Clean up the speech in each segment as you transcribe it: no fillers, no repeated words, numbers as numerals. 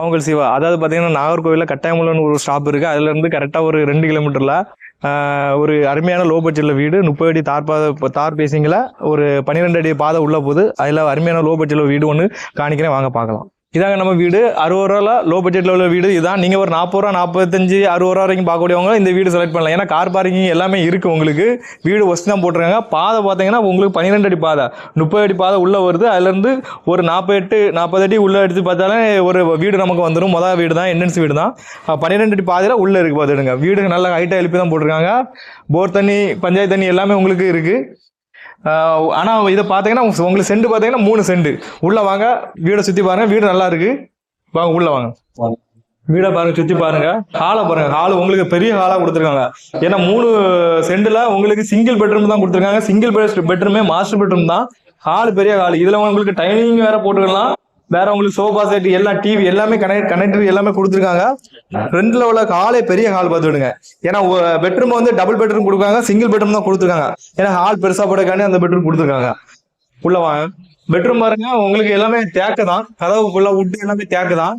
அவங்க சிவா. அதாவது பார்த்தீங்கன்னா, நாகர்கோவில்ல கட்டாயமுள்ளன்னு ஒரு ஸ்டாப் இருக்கு. அதுலேருந்து கரெக்டாக ஒரு 2 கிலோமீட்டர்ல ஒரு அருமையான லோ பட்ஜெட்ல வீடு 30 அடி தார் பேசிங்கில் ஒரு 12 அடி பாதை உள்ள போகுது. அதில் அருமையான லோ பட்ஜெட்ல வீடு ஒன்று காணிக்கிறேன், வாங்க பார்க்கலாம். இதாங்க நம்ம வீடு. 60 ரூபால லோ பட்ஜெட்ல உள்ள வீடு இதான். நீங்கள் ஒரு 40 ரூபா 45 60 ரூபா வரைக்கும் பார்க்கக்கூடியவங்க இந்த வீடு செலக்ட் பண்ணலாம். ஏன்னா கார் பார்க்கிங் எல்லாமே இருக்குது உங்களுக்கு. வீடு வசதி தான் போட்டிருக்காங்க. பாதை பார்த்தீங்கன்னா உங்களுக்கு 12 அடி பாதை 30 அடி பாதை உள்ளே வருது. அதுலேருந்து ஒரு 40 அடி உள்ளே எடுத்து பார்த்தாலே ஒரு வீடு நமக்கு வந்துடும். மொதல் வீடு தான், என்என்சி வீடு தான். 12 அடி பாதையில் உள்ளே இருக்குது பார்த்துடுங்க. வீடு நல்ல ஹைட்டாக எழுப்பி தான் போட்டிருக்காங்க. போர் தண்ணி, பஞ்சாயத்து தண்ணி எல்லாமே உங்களுக்கு இருக்குது. ஆனால் இதை பார்த்தீங்கன்னா உங்களுக்கு செண்டு பார்த்தீங்கன்னா 3 செண்டு. உள்ள வாங்க, வீடை சுற்றி பாருங்க. வீடு நல்லா இருக்கு, வாங்க உள்ள வாங்க. வீடை பாருங்க, சுற்றி பாருங்க. ஹாலை பாருங்க. ஹால் உங்களுக்கு பெரிய ஹாலாக கொடுத்துருக்காங்க. ஏன்னா 3 செண்டுல உங்களுக்கு சிங்கிள் பெட்ரூம் தான் கொடுத்துருக்காங்க. சிங்கிள் பெட்ரூமே மாஸ்டர் பெட்ரூம் தான். ஹால் பெரிய ஹால். இதுல உங்களுக்கு டைனிங் வேற போட்டுக்கலாம். வேற உங்களுக்கு சோஃபா செட் எல்லாம், டிவி எல்லாமே கனெக்டர் எல்லாமே கொடுத்துருக்காங்க. ரெண்டுல உள்ள ஹாலே பெரிய ஹால் பார்த்து விடுங்க. ஏன்னா பெட்ரூம் வந்து டபுள் பெட்ரூம் கொடுக்காங்க, சிங்கிள் பெட்ரூம் தான் கொடுத்துருக்காங்க. ஏன்னா ஹால் பெருசா போட்டக்காண்டி அந்த பெட்ரூம் கொடுத்துருக்காங்க. உள்ள வாங்க. பெட்ரூம் பாருங்க, உங்களுக்கு எல்லாமே தேக்கு தான். கதவு ஃபுல்லா உட்டு எல்லாமே தேக்கு தான்.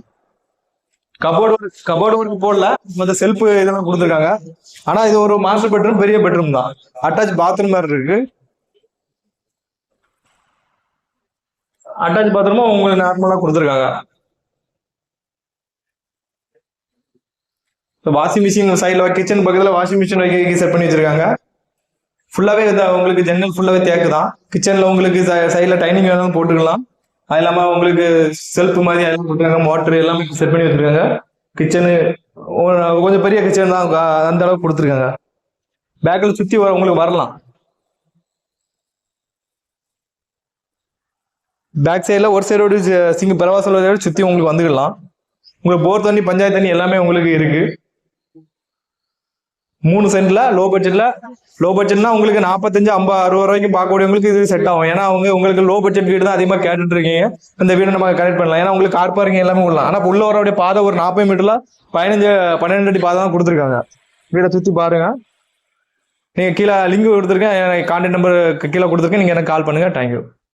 கபோர்டு ஒர்க் போடல, மற்ற செல்ஃப் இதெல்லாம் கொடுத்துருக்காங்க. ஆனா இது ஒரு மாஸ்டர் பெட்ரூம், பெரிய பெட்ரூம் தான். அட்டாச் பாத்ரூம் மாதிரி இருக்கு. அட்டாச் பாத்ரூமும் உங்களுக்கு நார்மலா கொடுத்துருக்காங்க. வாஷிங் மிஷின் சைடில், கிச்சன் பக்கத்தில் வாஷிங் மிஷின் வைக்க செட் பண்ணி வச்சிருக்காங்க. ஃபுல்லாவே உங்களுக்கு ஜன்னல் ஃபுல்லாவே தேக்கு தான். கிச்சன்ல உங்களுக்கு சைடில் டைனிங் வேணும் போட்டுக்கலாம். அது இல்லாமல் உங்களுக்கு செல்ஃப் மாதிரி எல்லாம் போட்டுருக்காங்க. மோட்டர் எல்லாமே செட் பண்ணி வச்சிருக்காங்க. கிச்சனு கொஞ்சம் பெரிய கிச்சன் தான், அந்த அளவுக்கு கொடுத்துருக்காங்க. பேக்கில் சுற்றி உங்களுக்கு வரலாம். பேக் சைடில் ஒரு சைடோடு பரவாசலோட சுற்றி உங்களுக்கு வந்துக்கலாம். உங்களுக்கு போர் தண்ணி, பஞ்சாயத்து தண்ணி எல்லாமே உங்களுக்கு இருக்கு. 3 சென்ட்ல லோ பட்ஜெட்னா உங்களுக்கு 45 50 60 ரூபாய்க்கு பார்க்கக்கூடியவங்களுக்கு இது செட் ஆகும். ஏன்னா உங்களுக்கு லோ பட்ஜெட் வீடு தான் அதிகமாக கேட்டுட்டு இருக்கீங்க. இந்த வீடு நம்ம கனெக்ட் பண்ணலாம். ஏன்னா உங்களுக்கு கார் பார்க்கிங் எல்லாமே விடலாம். ஆனால் உள்ள வரக்கூடிய பாதை ஒரு 40 மீட்டர்ல 12 அடி பாதை தான் கொடுத்துருக்காங்க. வீடை சுற்றி பாருங்க. நீங்கள் கீழே லிங்க் கொடுத்துருக்கேன், கான்டாக்ட் நம்பர் கீழே கொடுத்துருக்கேன். நீங்கள் எனக்கு கால் பண்ணுங்க. தேங்க்யூ.